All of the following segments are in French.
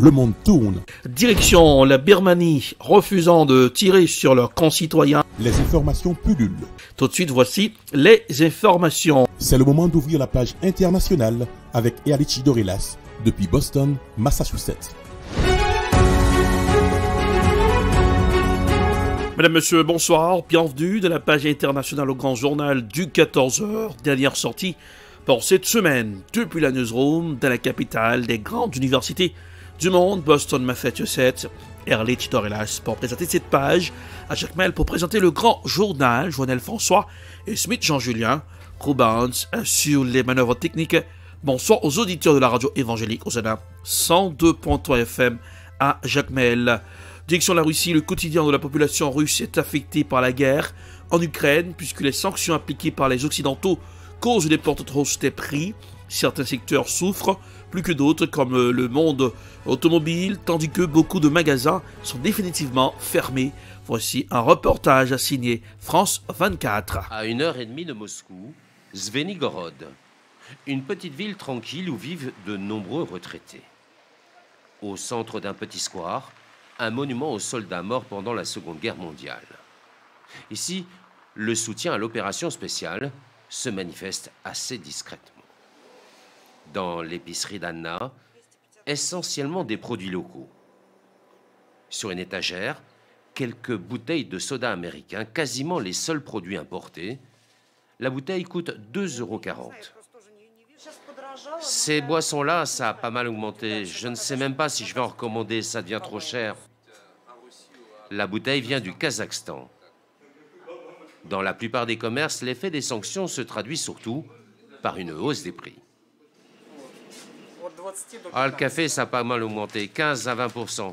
le monde tourne. Direction la Birmanie, refusant de tirer sur leurs concitoyens. Les informations pullulent. Tout de suite, voici les informations. C'est le moment d'ouvrir la page internationale avec Erlichi Dorelas depuis Boston, Massachusetts. Mesdames, Messieurs, bonsoir. Bienvenue dans la page internationale au grand journal du 14h. Dernière sortie pour cette semaine depuis la newsroom de la capitale des grandes universités du monde, Boston, Massachusetts. Erlichi Dorelas pour présenter cette page. À chaque mail pour présenter le grand journal. Joannel François et Smith Jean-Julien. Rubans sur les manœuvres techniques. Bonsoir aux auditeurs de la radio évangélique au Sénat 102.3 FM à Jacmel. Direction la Russie, le quotidien de la population russe est affecté par la guerre en Ukraine puisque les sanctions appliquées par les Occidentaux causent des portes hausses des prix. Certains secteurs souffrent plus que d'autres comme le monde automobile, tandis que beaucoup de magasins sont définitivement fermés. Voici un reportage signé France 24. À 1h30 de Moscou, Zvenigorod, une petite ville tranquille où vivent de nombreux retraités. Au centre d'un petit square, un monument aux soldats morts pendant la Seconde Guerre mondiale. Ici, le soutien à l'opération spéciale se manifeste assez discrètement. Dans l'épicerie d'Anna, essentiellement des produits locaux. Sur une étagère, quelques bouteilles de soda américain, quasiment les seuls produits importés. La bouteille coûte 2,40 €. Ces boissons-là, ça a pas mal augmenté. Je ne sais même pas si je vais en recommander, ça devient trop cher. La bouteille vient du Kazakhstan. Dans la plupart des commerces, l'effet des sanctions se traduit surtout par une hausse des prix. Ah, le café, ça a pas mal augmenté, 15 à 20%.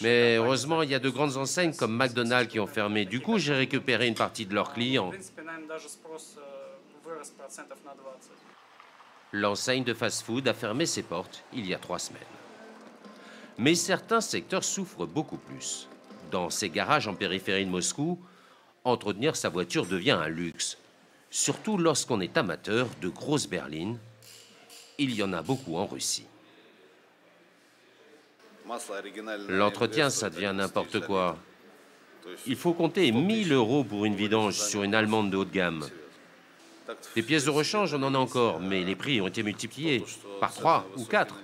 Mais heureusement, il y a de grandes enseignes comme McDonald's qui ont fermé. Du coup, j'ai récupéré une partie de leurs clients. L'enseigne de fast-food a fermé ses portes il y a 3 semaines. Mais certains secteurs souffrent beaucoup plus. Dans ces garages en périphérie de Moscou, entretenir sa voiture devient un luxe. Surtout lorsqu'on est amateur de grosses berlines. Il y en a beaucoup en Russie. L'entretien, ça devient n'importe quoi. Il faut compter 1 000 € pour une vidange sur une allemande de haut de gamme. Des pièces de rechange, on en a encore, mais les prix ont été multipliés par 3 ou 4.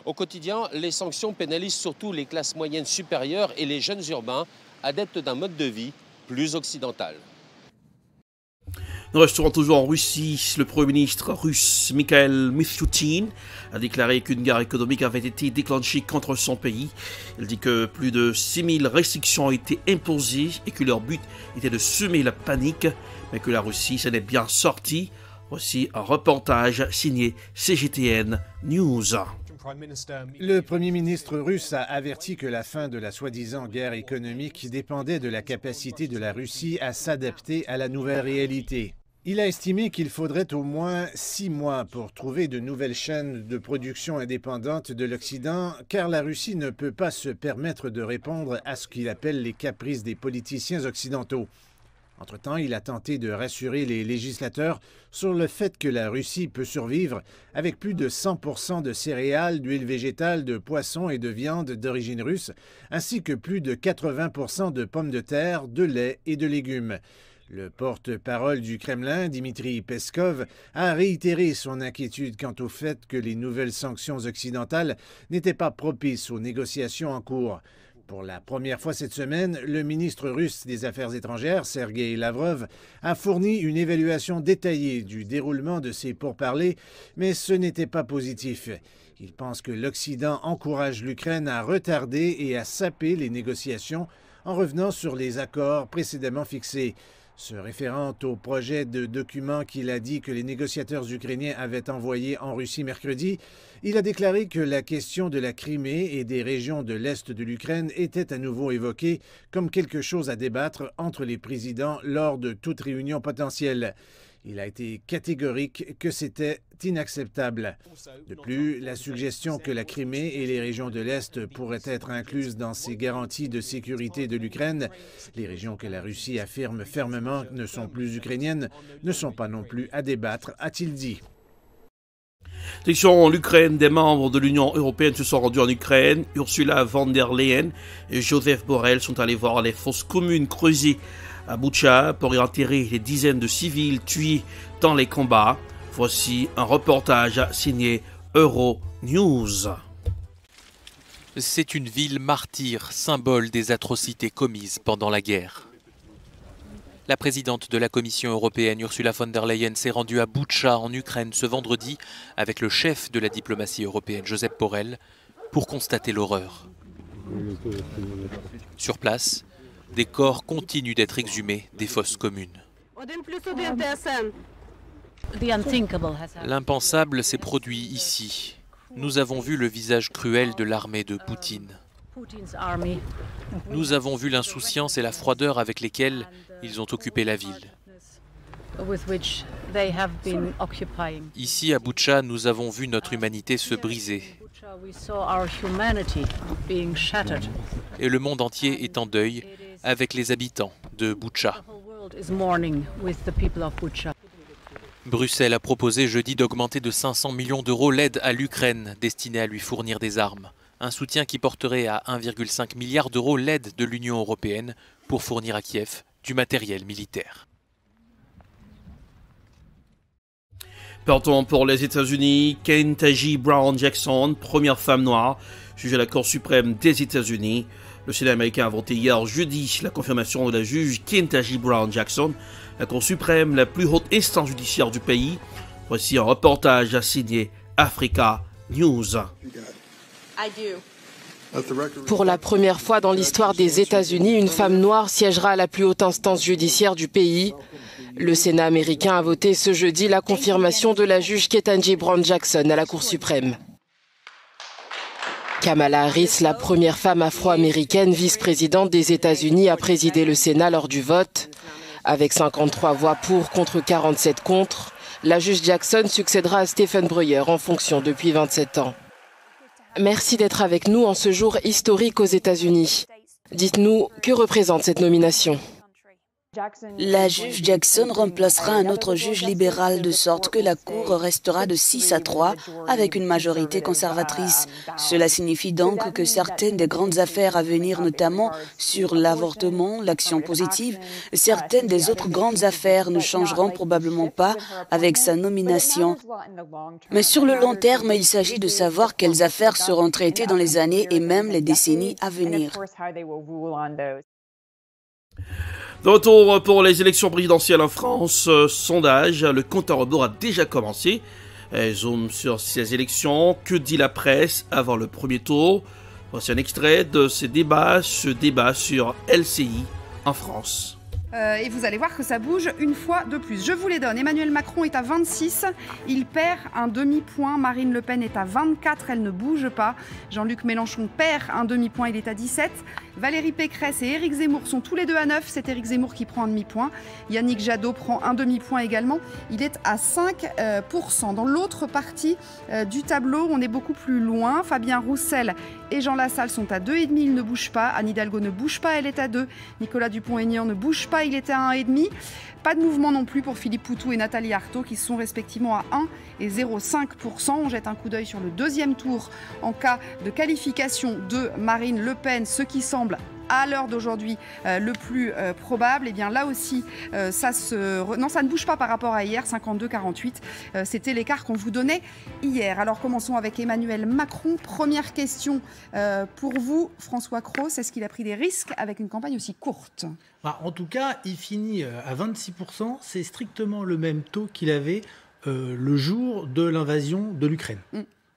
Au quotidien, les sanctions pénalisent surtout les classes moyennes supérieures et les jeunes urbains adeptes d'un mode de vie plus occidental. Nous resterons toujours en Russie. Le Premier ministre russe Mikhail Mishustin a déclaré qu'une guerre économique avait été déclenchée contre son pays. Il dit que plus de 6 000 restrictions ont été imposées et que leur but était de semer la panique, mais que la Russie s'en est bien sortie. Voici un reportage signé CGTN News. Le Premier ministre russe a averti que la fin de la soi-disant guerre économique dépendait de la capacité de la Russie à s'adapter à la nouvelle réalité. Il a estimé qu'il faudrait au moins 6 mois pour trouver de nouvelles chaînes de production indépendantes de l'Occident, car la Russie ne peut pas se permettre de répondre à ce qu'il appelle les caprices des politiciens occidentaux. Entre-temps, il a tenté de rassurer les législateurs sur le fait que la Russie peut survivre avec plus de 100% de céréales, d'huile végétale, de poissons et de viande d'origine russe, ainsi que plus de 80% de pommes de terre, de lait et de légumes. Le porte-parole du Kremlin, Dmitri Peskov, a réitéré son inquiétude quant au fait que les nouvelles sanctions occidentales n'étaient pas propices aux négociations en cours. Pour la première fois cette semaine, le ministre russe des Affaires étrangères, Sergei Lavrov, a fourni une évaluation détaillée du déroulement de ces pourparlers, mais ce n'était pas positif. Il pense que l'Occident encourage l'Ukraine à retarder et à saper les négociations en revenant sur les accords précédemment fixés. Se référant au projet de document qu'il a dit que les négociateurs ukrainiens avaient envoyé en Russie mercredi, il a déclaré que la question de la Crimée et des régions de l'Est de l'Ukraine était à nouveau évoquée comme quelque chose à débattre entre les présidents lors de toute réunion potentielle. Il a été catégorique que c'était inacceptable. De plus, la suggestion que la Crimée et les régions de l'Est pourraient être incluses dans ces garanties de sécurité de l'Ukraine, les régions que la Russie affirme fermement ne sont plus ukrainiennes, ne sont pas non plus à débattre, a-t-il dit. Direction l'Ukraine, des membres de l'Union européenne se sont rendus en Ukraine. Ursula von der Leyen et Joseph Borrell sont allés voir les fosses communes creusées à Boutcha pour y enterrer les dizaines de civils tués dans les combats. Voici un reportage signé Euronews. C'est une ville martyre, symbole des atrocités commises pendant la guerre. La présidente de la Commission européenne, Ursula von der Leyen, s'est rendue à Boutcha, en Ukraine, ce vendredi, avec le chef de la diplomatie européenne, Joseph Borrell, pour constater l'horreur. Sur place, des corps continuent d'être exhumés des fosses communes. L'impensable s'est produit ici. Nous avons vu le visage cruel de l'armée de Poutine. Nous avons vu l'insouciance et la froideur avec lesquelles ils ont occupé la ville. Ici, à Boutcha, nous avons vu notre humanité se briser. Et le monde entier est en deuil avec les habitants de Boutcha. Bruxelles a proposé jeudi d'augmenter de 500 millions d'euros l'aide à l'Ukraine destinée à lui fournir des armes. Un soutien qui porterait à 1,5 milliard d'euros l'aide de l'Union européenne pour fournir à Kiev du matériel militaire. Partons pour les États-Unis. Ketanji Brown Jackson, première femme noire, juge à la Cour suprême des États-Unis. Le Sénat américain a voté hier jeudi la confirmation de la juge Ketanji Brown Jackson, la Cour suprême, la plus haute instance judiciaire du pays. Voici un reportage signé Africa News. Pour la première fois dans l'histoire des États-Unis, une femme noire siégera à la plus haute instance judiciaire du pays. Le Sénat américain a voté ce jeudi la confirmation de la juge Ketanji Brown Jackson à la Cour suprême. Kamala Harris, la première femme afro-américaine vice-présidente des États-Unis, a présidé le Sénat lors du vote. Avec 53 voix pour contre 47 contre, la juge Jackson succédera à Stephen Breyer en fonction depuis 27 ans. Merci d'être avec nous en ce jour historique aux États-Unis. Dites-nous, que représente cette nomination ? La juge Jackson remplacera un autre juge libéral de sorte que la Cour restera de 6-3 avec une majorité conservatrice. Cela signifie donc que certaines des grandes affaires à venir, notamment sur l'avortement, l'action positive, certaines des autres grandes affaires ne changeront probablement pas avec sa nomination. Mais sur le long terme, il s'agit de savoir quelles affaires seront traitées dans les années et même les décennies à venir. De retour pour les élections présidentielles en France, sondage, le compte à rebours a déjà commencé. Zoom sur ces élections, que dit la presse avant le premier tour? Voici un extrait de ce débat sur LCI en France. Et vous allez voir que ça bouge une fois de plus. Je vous les donne. Emmanuel Macron est à 26, il perd un demi-point. Marine Le Pen est à 24, elle ne bouge pas. Jean-Luc Mélenchon perd un demi-point, il est à 17. Valérie Pécresse et Éric Zemmour sont tous les deux à 9, c'est Éric Zemmour qui prend un demi-point. Yannick Jadot prend un demi-point également, il est à 5%. Dans l'autre partie du tableau, on est beaucoup plus loin. Fabien Roussel et Jean Lassalle sont à 2,5, ils ne bougent pas. Anne Hidalgo ne bouge pas, elle est à 2. Nicolas Dupont-Aignan ne bouge pas, il était à 1,5. Pas de mouvement non plus pour Philippe Poutou et Nathalie Arthaud qui sont respectivement à 1 et 0,5%. On jette un coup d'œil sur le deuxième tour en cas de qualification de Marine Le Pen, ce qui semble à l'heure d'aujourd'hui le plus probable. Et bien là aussi, ça ne bouge pas par rapport à hier, 52-48. C'était l'écart qu'on vous donnait hier. Alors commençons avec Emmanuel Macron. Première question pour vous, François Cros. Est-ce qu'il a pris des risques avec une campagne aussi courte ? En tout cas, il finit à 26%. C'est strictement le même taux qu'il avait le jour de l'invasion de l'Ukraine.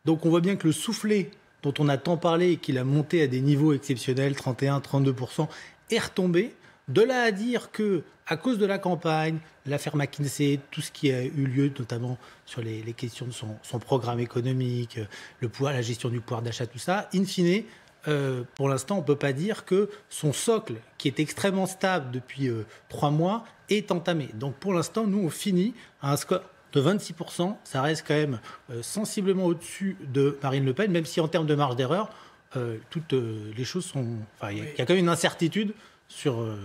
Donc on voit bien que le soufflet dont on a tant parlé et qu'il a monté à des niveaux exceptionnels, 31-32%, est retombé. De là à dire que, à cause de la campagne, l'affaire McKinsey, tout ce qui a eu lieu, notamment sur les questions de son programme économique, la gestion du pouvoir d'achat, tout ça, in fine, pour l'instant, on ne peut pas dire que son socle, qui est extrêmement stable depuis 3 mois, est entamé. Donc pour l'instant, nous, on finit à un score de 26%, ça reste quand même sensiblement au-dessus de Marine Le Pen, même si en termes de marge d'erreur, toutes les choses sont... il y a quand même une incertitude sur le...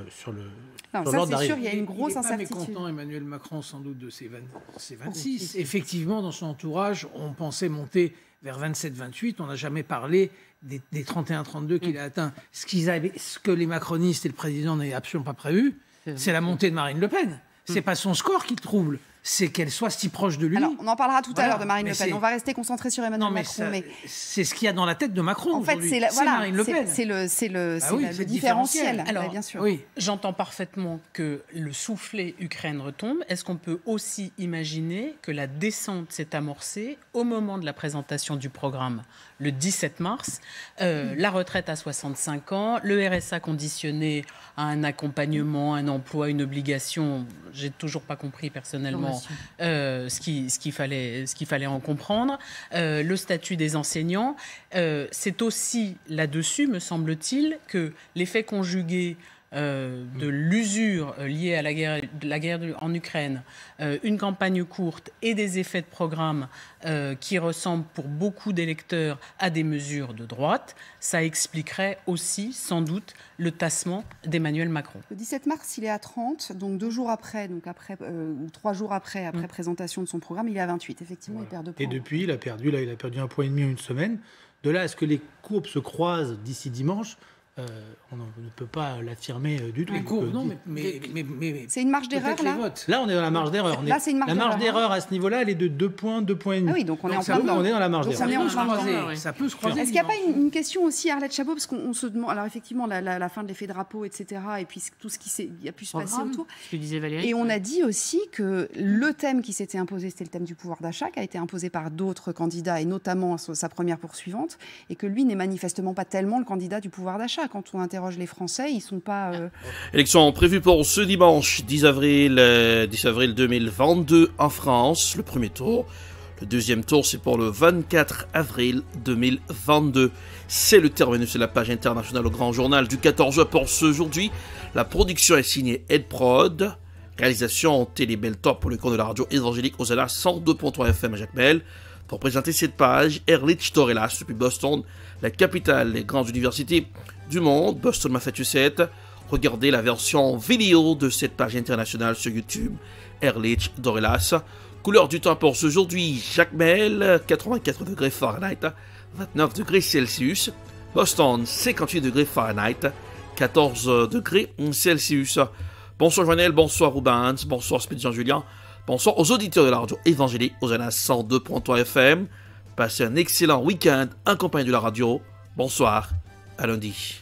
Non, ça c'est sûr, il y a une grosse incertitude. Il n'est pas mécontent, Emmanuel Macron, sans doute, de ces 26. Effectivement, dans son entourage, on pensait monter vers 27-28. On n'a jamais parlé des 31-32 qu'il a atteints. Ce que les macronistes et le président n'avaient absolument pas prévu, c'est la montée de Marine Le Pen. C'est pas son score qui le trouble, c'est qu'elle soit si proche de lui. Alors, on en parlera tout à l'heure de Marine Le Pen. On va rester concentré sur Emmanuel Macron. C'est ce qu'il y a dans la tête de Macron. En fait, c'est Marine Le Pen. C'est le différentiel. Alors, bien sûr. Oui, j'entends parfaitement que le soufflet Ukraine retombe. Est-ce qu'on peut aussi imaginer que la descente s'est amorcée au moment de la présentation du programme le 17 mars, la retraite à 65 ans, le RSA conditionné à un accompagnement, un emploi, une obligation. J'ai toujours pas compris personnellement ce qu'il fallait en comprendre. Le statut des enseignants, c'est aussi là-dessus, me semble-t-il, que l'effet conjugué de l'usure liée à la guerre en Ukraine, une campagne courte et des effets de programme qui ressemblent pour beaucoup d'électeurs à des mesures de droite, ça expliquerait aussi, sans doute, le tassement d'Emmanuel Macron. Le 17 mars, il est à 30, donc 2 jours après, ou 3 jours après présentation de son programme, il est à 28. Effectivement, il perd 2 points. Et depuis, il a perdu 1,5 point en une semaine. De là à ce que les courbes se croisent d'ici dimanche, on ne peut pas l'affirmer du tout. Mais c'est une marge d'erreur là. Là, on est dans la marge d'erreur. Là, c'est une marge d'erreur. La marge d'erreur à ce niveau-là, elle est de 2 points, 2 points et demi. Ah oui, donc on est en plein dedans. On est dans la marge d'erreur. Ça peut se croiser. Est-ce qu'il n'y a pas une question aussi, Arlette Chabot, parce qu'on se demande, alors effectivement, la fin de l'effet drapeau, etc., et puis tout ce qui a pu se passer autour. Ce que disait Valérie. Et on a dit aussi que le thème qui s'était imposé, c'était le thème du pouvoir d'achat, qui a été imposé par d'autres candidats, et notamment sa première poursuivante, et que lui n'est manifestement pas tellement le candidat du pouvoir d'achat. Quand on interroge les Français, ils sont pas... Élection prévue pour ce dimanche 10 avril 2022 en France, le premier tour. Le deuxième tour, c'est pour le 24 avril 2022. C'est le terminus de la page internationale au Grand Journal du 14h pour ce aujourd'hui. La production est signée Edprod. Réalisation Télé Beltop pour le compte de la radio évangélique Osana 102.3 FM à Jacmel. Pour présenter cette page, Ehrlich Dorelas depuis Boston, la capitale des grandes universités du monde, Boston, Massachusetts. Regardez la version vidéo de cette page internationale sur YouTube, Ehrlich Dorelas. Couleur du temps pour aujourd'hui, Jacmel, 84 degrés Fahrenheit, 29 degrés Celsius. Boston, 58 degrés Fahrenheit, 14 degrés Celsius. Bonsoir Joannel, bonsoir Rubens, bonsoir Spédian Julien, bonsoir aux auditeurs de la radio évangélique Osana 102.3 FM. Passez un excellent week-end en compagnie de la radio. Bonsoir, à lundi.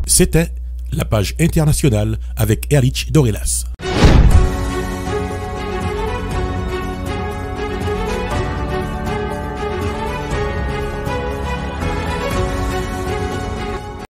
C'était la page internationale avec Ehrlich Dorelas.